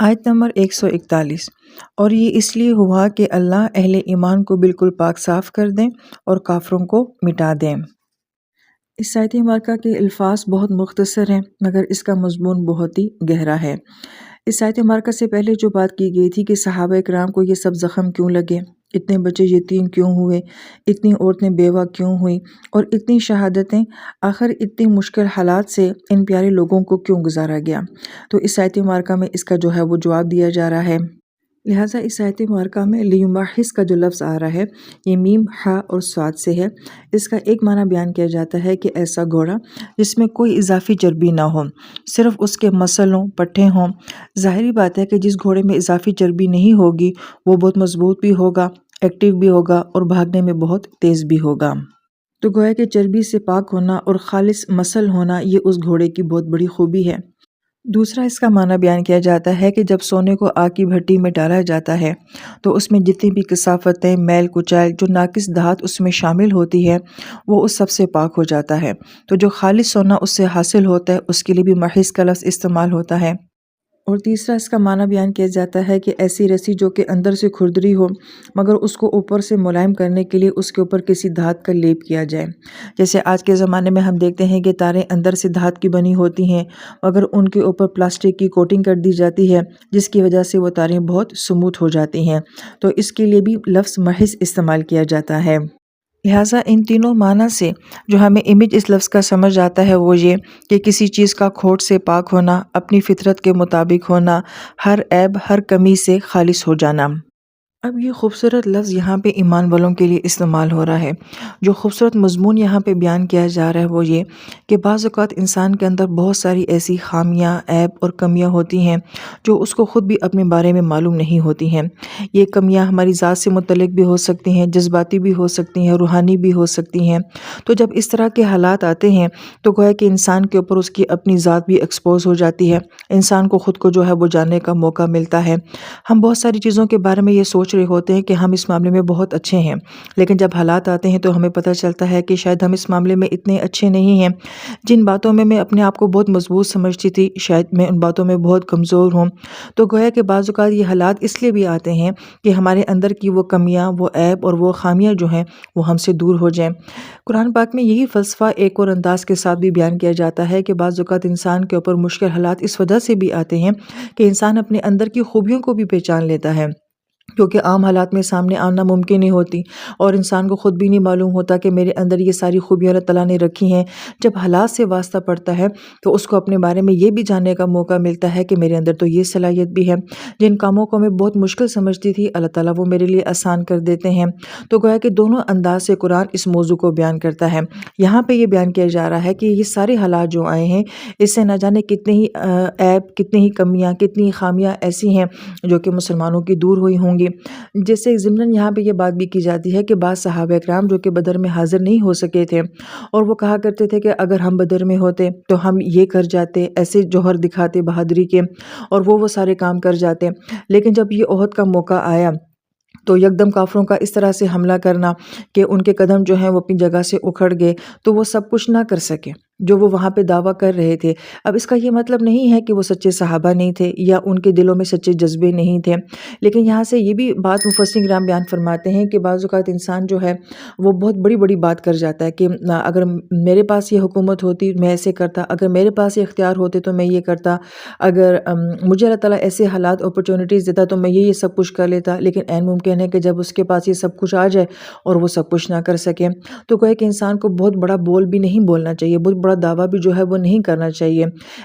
آیت نمبر 141۔ اور یہ اس لیے ہوا کہ اللہ اہل ایمان کو بالکل پاک صاف کر دیں اور کافروں کو مٹا دیں۔ اس آیت مبارکہ کے الفاظ بہت مختصر ہیں مگر اس کا مضمون بہت ہی گہرا ہے۔ اس آیت مبارکہ سے پہلے جو بات کی گئی تھی کہ صحابہ کرام کو یہ سب زخم کیوں لگے، اتنے بچے یتیم کیوں ہوئے، اتنی عورتیں بیوہ کیوں ہوئیں اور اتنی شہادتیں، آخر اتنی مشکل حالات سے ان پیارے لوگوں کو کیوں گزارا گیا، تو اس آیت مبارکہ میں اس کا جو ہے وہ جواب دیا جا رہا ہے۔ لہٰذا اس آیت مبارکہ میں لیمحص کا جو لفظ آ رہا ہے یہ میم، ہا اور صاد سے ہے۔ اس کا ایک معنی بیان کیا جاتا ہے کہ ایسا گھوڑا جس میں کوئی اضافی چربی نہ ہو، صرف اس کے مسل ہوں، پٹھے ہوں۔ ظاہری بات ہے کہ جس گھوڑے میں اضافی چربی نہیں ہوگی وہ بہت مضبوط بھی ہوگا، ایکٹیو بھی ہوگا اور بھاگنے میں بہت تیز بھی ہوگا۔ تو گویا کہ چربی سے پاک ہونا اور خالص مسل ہونا یہ اس گھوڑے کی بہت بڑی خوبی ہے۔ دوسرا اس کا معنی بیان کیا جاتا ہے کہ جب سونے کو آگ کی بھٹی میں ڈالا جاتا ہے تو اس میں جتنی بھی کثافتیں، میل کچیل، جو ناقص دھات اس میں شامل ہوتی ہے وہ اس سب سے پاک ہو جاتا ہے۔ تو جو خالص سونا اس سے حاصل ہوتا ہے اس کے لیے بھی محض کا لفظ استعمال ہوتا ہے۔ اور تیسرا اس کا معنی بیان کیا جاتا ہے کہ ایسی رسی جو کہ اندر سے کھردری ہو مگر اس کو اوپر سے ملائم کرنے کے لیے اس کے اوپر کسی دھات کا لیپ کیا جائے۔ جیسے آج کے زمانے میں ہم دیکھتے ہیں کہ تاریں اندر سے دھات کی بنی ہوتی ہیں مگر ان کے اوپر پلاسٹک کی کوٹنگ کر دی جاتی ہے جس کی وجہ سے وہ تاریں بہت سموتھ ہو جاتی ہیں، تو اس کے لیے بھی لفظ محض استعمال کیا جاتا ہے۔ لہٰذا ان تینوں معنی سے جو ہمیں امیج اس لفظ کا سمجھ آتا ہے وہ یہ کہ کسی چیز کا کھوٹ سے پاک ہونا، اپنی فطرت کے مطابق ہونا، ہر عیب، ہر کمی سے خالص ہو جانا۔ اب یہ خوبصورت لفظ یہاں پہ ایمان والوں کے لیے استعمال ہو رہا ہے۔ جو خوبصورت مضمون یہاں پہ بیان کیا جا رہا ہے وہ یہ کہ بعض اوقات انسان کے اندر بہت ساری ایسی خامیاں، عیب اور کمیاں ہوتی ہیں جو اس کو خود بھی اپنے بارے میں معلوم نہیں ہوتی ہیں۔ یہ کمیاں ہماری ذات سے متعلق بھی ہو سکتی ہیں، جذباتی بھی ہو سکتی ہیں، روحانی بھی ہو سکتی ہیں۔ تو جب اس طرح کے حالات آتے ہیں تو گویا کہ انسان کے اوپر اس کی اپنی ذات بھی ایکسپوز ہو جاتی ہے، انسان کو خود کو جو ہے وہ جاننے کا موقع ملتا ہے۔ ہم بہت ساری چیزوں کے بارے میں یہ سوچ رہے ہوتے ہیں کہ ہم اس معاملے میں بہت اچھے ہیں، لیکن جب حالات آتے ہیں تو ہمیں پتہ چلتا ہے کہ شاید ہم اس معاملے میں اتنے اچھے نہیں ہیں۔ جن باتوں میں اپنے آپ کو بہت مضبوط سمجھتی تھی شاید میں ان باتوں میں بہت کمزور ہوں۔ تو گویا کہ بعض اوقات یہ حالات اس لیے بھی آتے ہیں کہ ہمارے اندر کی وہ کمیاں، وہ عیب اور وہ خامیاں جو ہیں وہ ہم سے دور ہو جائیں۔ قرآن پاک میں یہی فلسفہ ایک اور انداز کے ساتھ بھی بیان کیا جاتا ہے کہ بعض اوقات انسان کے اوپر مشکل حالات اس وجہ سے بھی آتے ہیں کہ انسان اپنے اندر کی خوبیوں کو بھی پہچان لیتا ہے، کیونکہ عام حالات میں سامنے آنا ممکن نہیں ہوتی اور انسان کو خود بھی نہیں معلوم ہوتا کہ میرے اندر یہ ساری خوبیاں اللہ تعالیٰ نے رکھی ہیں۔ جب حالات سے واسطہ پڑتا ہے تو اس کو اپنے بارے میں یہ بھی جاننے کا موقع ملتا ہے کہ میرے اندر تو یہ صلاحیت بھی ہے، جن کاموں کو میں بہت مشکل سمجھتی تھی اللہ تعالیٰ وہ میرے لیے آسان کر دیتے ہیں۔ تو گویا کہ دونوں انداز سے قرآن اس موضوع کو بیان کرتا ہے۔ یہاں پہ یہ بیان کیا جا رہا ہے کہ یہ سارے حالات جو آئے ہیں اس سے نہ جانے کتنے ہی عیب، کتنی ہی کمیاں، کتنی ہی خامیاں ایسی ہیں جو کہ مسلمانوں کی دور ہوئی ہوں گی۔ جیسے ضمناً یہاں پہ یہ بات بھی کی جاتی ہے کہ بعض صحابہ کرام جو کہ بدر میں حاضر نہیں ہو سکے تھے اور وہ کہا کرتے تھے کہ اگر ہم بدر میں ہوتے تو ہم یہ کر جاتے، ایسے جوہر دکھاتے بہادری کے اور وہ سارے کام کر جاتے، لیکن جب یہ احد کا موقع آیا تو یکدم کافروں کا اس طرح سے حملہ کرنا کہ ان کے قدم جو ہیں وہ اپنی جگہ سے اکھڑ گئے تو وہ سب کچھ نہ کر سکے جو وہ وہاں پہ دعویٰ کر رہے تھے۔ اب اس کا یہ مطلب نہیں ہے کہ وہ سچے صحابہ نہیں تھے یا ان کے دلوں میں سچے جذبے نہیں تھے، لیکن یہاں سے یہ بھی بات مفسرین کرام بیان فرماتے ہیں کہ بعض اوقات انسان جو ہے وہ بہت بڑی بڑی بات کر جاتا ہے کہ اگر میرے پاس یہ حکومت ہوتی میں ایسے کرتا، اگر میرے پاس یہ اختیار ہوتے تو میں یہ کرتا، اگر مجھے اللہ تعالیٰ ایسے حالات اپرچونٹیز دیتا تو میں یہ سب کچھ کر لیتا، لیکن عین ممکن ہے کہ جب اس کے پاس یہ سب کچھ آ جائے اور وہ سب کچھ نہ کر سکے۔ تو کوئی کہ انسان کو بہت بڑا بول بھی نہیں بولنا چاہیے، بہت بڑا دعویٰ بھی جو ہے وہ نہیں کرنا چاہیے۔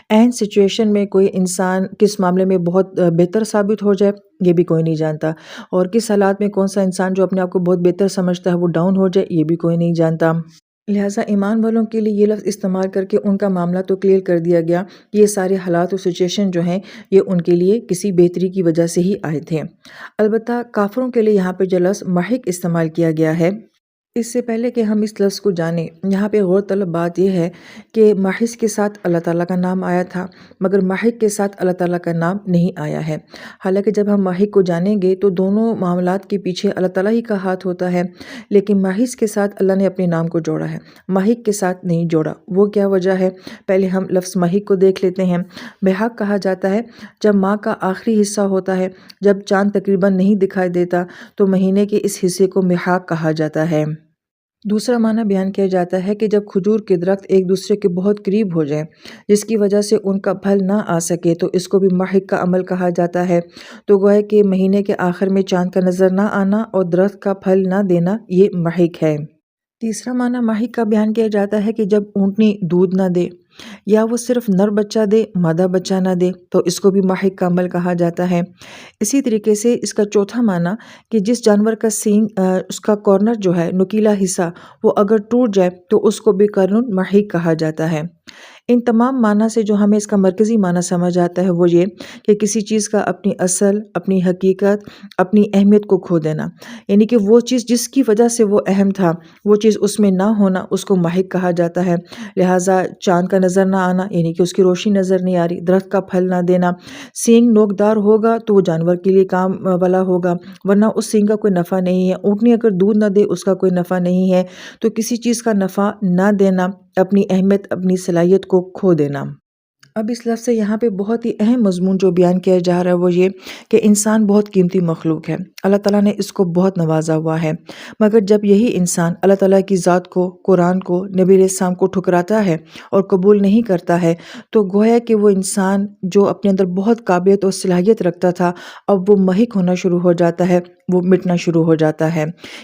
عین سچویشن میں کوئی انسان کس معاملے میں بہت بہتر ثابت ہو جائے یہ بھی کوئی نہیں جانتا، اور کس حالات میں کون سا انسان جو اپنے آپ کو بہت بہتر سمجھتا ہے وہ ڈاؤن ہو جائے یہ بھی کوئی نہیں جانتا۔ لہٰذا ایمان والوں کے لیے یہ لفظ استعمال کر کے ان کا معاملہ تو کلیئر کر دیا گیا کہ یہ سارے حالات اور سچویشن جو ہیں یہ ان کے لیے کسی بہتری کی وجہ سے ہی آئے تھے۔ البتہ کافروں کے لیے یہاں پہ جو لفظ محق استعمال کیا گیا ہے اس سے پہلے کہ ہم اس لفظ کو جانیں، یہاں پہ غور طلب بات یہ ہے کہ محض کے ساتھ اللہ تعالیٰ کا نام آیا تھا، مگر محق کے ساتھ اللہ تعالیٰ کا نام نہیں آیا ہے۔ حالانکہ جب ہم محق کو جانیں گے تو دونوں معاملات کے پیچھے اللہ تعالیٰ ہی کا ہاتھ ہوتا ہے، لیکن محض کے ساتھ اللہ نے اپنے نام کو جوڑا ہے، محق کے ساتھ نہیں جوڑا۔ وہ کیا وجہ ہے؟ پہلے ہم لفظ محق کو دیکھ لیتے ہیں۔ محق کہا جاتا ہے جب ماہ کا آخری حصہ ہوتا ہے، جب چاند تقریباً نہیں دکھائی دیتا تو مہینے کے اس حصے کو محق کہا جاتا ہے۔ دوسرا معنی بیان کیا جاتا ہے کہ جب کھجور کے درخت ایک دوسرے کے بہت قریب ہو جائیں، جس کی وجہ سے ان کا پھل نہ آ سکے، تو اس کو بھی محق کا عمل کہا جاتا ہے۔ تو گویا کہ مہینے کے آخر میں چاند کا نظر نہ آنا اور درخت کا پھل نہ دینا، یہ محق ہے۔ تیسرا معنی محق کا بیان کیا جاتا ہے کہ جب اونٹنی دودھ نہ دے، یا وہ صرف نر بچہ دے، مادہ بچہ نہ دے، تو اس کو بھی محق کا عمل کہا جاتا ہے۔ اسی طریقے سے اس کا چوتھا معنی کہ جس جانور کا سینگ، اس کا کارنر جو ہے، نکیلا حصہ، وہ اگر ٹوٹ جائے تو اس کو بھی قرن محق کہا جاتا ہے۔ ان تمام معنی سے جو ہمیں اس کا مرکزی معنی سمجھ آتا ہے وہ یہ کہ کسی چیز کا اپنی اصل، اپنی حقیقت، اپنی اہمیت کو کھو دینا، یعنی کہ وہ چیز جس کی وجہ سے وہ اہم تھا، وہ چیز اس میں نہ ہونا، اس کو محق کہا جاتا ہے۔ لہٰذا چاند کا نظر نہ آنا، یعنی کہ اس کی روشنی نظر نہیں آ رہی، درخت کا پھل نہ دینا، سینگ نوکدار ہوگا تو وہ جانور کے لیے کام والا ہوگا، ورنہ اس سینگ کا کوئی نفع نہیں ہے۔ اونٹنی اگر دودھ نہ دے، اس کا کوئی نفع نہیں ہے۔ تو کسی چیز کا نفع نہ دینا، اپنی اہمیت، اپنی صلاحیت کو کھو دینا۔ اب اس لفظ سے یہاں پہ بہت ہی اہم مضمون جو بیان کیا جا رہا ہے وہ یہ کہ انسان بہت قیمتی مخلوق ہے، اللہ تعالیٰ نے اس کو بہت نوازا ہوا ہے، مگر جب یہی انسان اللہ تعالیٰ کی ذات کو، قرآن کو، نبی علیہ السلام کو ٹھکراتا ہے اور قبول نہیں کرتا ہے، تو گویا کہ وہ انسان جو اپنے اندر بہت قابلیت اور صلاحیت رکھتا تھا، اب وہ محق ہونا شروع ہو جاتا ہے، وہ مٹنا شروع ہو جاتا ہے۔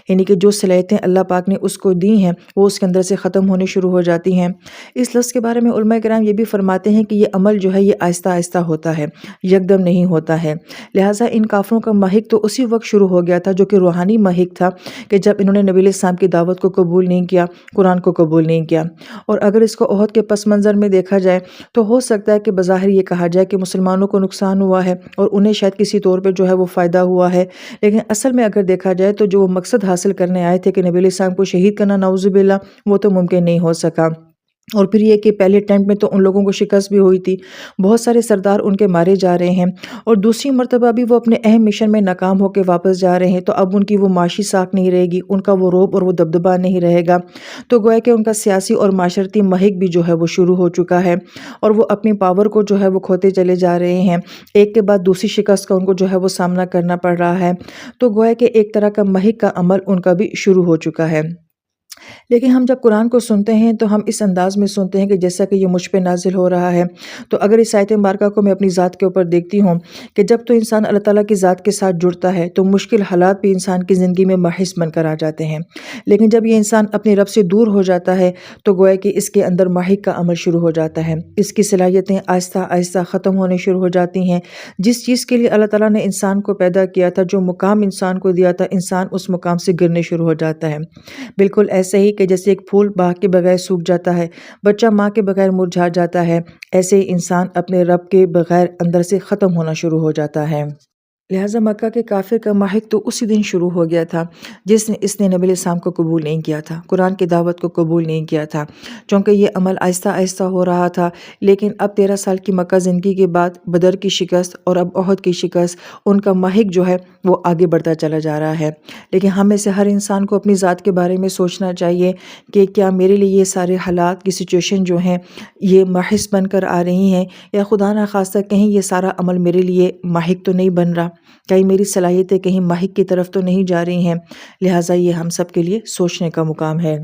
یعنی کہ جو صلاحیتیں اللہ پاک نے اس کو دی ہیں وہ اس کے اندر سے ختم ہونے شروع ہو جاتی ہیں۔ اس لفظ کے بارے میں علماء کرام یہ بھی فرماتے ہیں کہ یہ عمل جو ہے یہ آہستہ آہستہ ہوتا ہے، یکدم نہیں ہوتا ہے۔ لہٰذا ان کافروں کا محق تو اسی وقت شروع ہو گیا تھا جو کہ روحانی محق تھا، کہ جب انہوں نے نبی علیہ السلام کی دعوت کو قبول نہیں کیا، قرآن کو قبول نہیں کیا۔ اور اگر اس کو احد کے پس منظر میں دیکھا جائے تو ہو سکتا ہے کہ بظاہر یہ کہا جائے کہ مسلمانوں کو نقصان ہوا ہے اور انہیں شاید کسی طور پہ جو ہے وہ فائدہ ہوا ہے، لیکن اصل میں اگر دیکھا جائے تو جو وہ مقصد حاصل کرنے آئے تھے کہ نبی علیہ السلام کو شہید کرنا، نعوذ باللہ، وہ تو ممکن نہیں ہو سکا۔ اور پھر یہ کہ پہلے اٹیمپٹ میں تو ان لوگوں کو شکست بھی ہوئی تھی، بہت سارے سردار ان کے مارے جا رہے ہیں، اور دوسری مرتبہ بھی وہ اپنے اہم مشن میں ناکام ہو کے واپس جا رہے ہیں، تو اب ان کی وہ معاشی ساکھ نہیں رہے گی، ان کا وہ رعب اور وہ دبدبہ نہیں رہے گا، تو گویا کہ ان کا سیاسی اور معاشرتی محق بھی جو ہے وہ شروع ہو چکا ہے، اور وہ اپنی پاور کو جو ہے وہ کھوتے چلے جا رہے ہیں، ایک کے بعد دوسری شکست کا ان کو جو ہے وہ سامنا کرنا پڑ رہا ہے۔ تو گویا کہ ایک طرح کا محق کا عمل ان کا بھی شروع ہو چکا ہے۔ لیکن ہم جب قرآن کو سنتے ہیں تو ہم اس انداز میں سنتے ہیں کہ جیسا کہ یہ مجھ پہ نازل ہو رہا ہے، تو اگر اس آیت مبارکہ کو میں اپنی ذات کے اوپر دیکھتی ہوں کہ جب تو انسان اللہ تعالیٰ کی ذات کے ساتھ جڑتا ہے تو مشکل حالات بھی انسان کی زندگی میں محض بن کر آ جاتے ہیں، لیکن جب یہ انسان اپنے رب سے دور ہو جاتا ہے تو گویا کہ اس کے اندر محق کا عمل شروع ہو جاتا ہے، اس کی صلاحیتیں آہستہ آہستہ ختم ہونے شروع ہو جاتی ہیں۔ جس چیز کے لیے اللہ تعالیٰ نے انسان کو پیدا کیا تھا، جو مقام انسان کو دیا تھا، انسان اس مقام سے گرنے شروع ہو جاتا ہے۔ بالکل ایسے ہی کہ جیسے ایک پھول باغ کے بغیر سوکھ جاتا ہے، بچہ ماں کے بغیر مرجھا جاتا ہے، ایسے ہی انسان اپنے رب کے بغیر اندر سے ختم ہونا شروع ہو جاتا ہے۔ لہٰذا مکہ کے کافر کا محق تو اسی دن شروع ہو گیا تھا اس نے نبی علیہ السلام کو قبول نہیں کیا تھا، قرآن کی دعوت کو قبول نہیں کیا تھا، چونکہ یہ عمل آہستہ آہستہ ہو رہا تھا۔ لیکن اب 13 سال کی مکہ زندگی کے بعد بدر کی شکست اور اب احد کی شکست، ان کا محق جو ہے وہ آگے بڑھتا چلا جا رہا ہے۔ لیکن ہم میں سے ہر انسان کو اپنی ذات کے بارے میں سوچنا چاہیے کہ کیا میرے لیے یہ سارے حالات کی سچویشن جو ہیں یہ محض بن کر آ رہی ہیں، یا خدا نخواستہ کہیں یہ سارا عمل میرے لیے محق تو نہیں بن رہا، کہیں میری صلاحیتیں کہیں محق کی طرف تو نہیں جا رہی ہیں۔ لہٰذا یہ ہم سب کے لیے سوچنے کا مقام ہے۔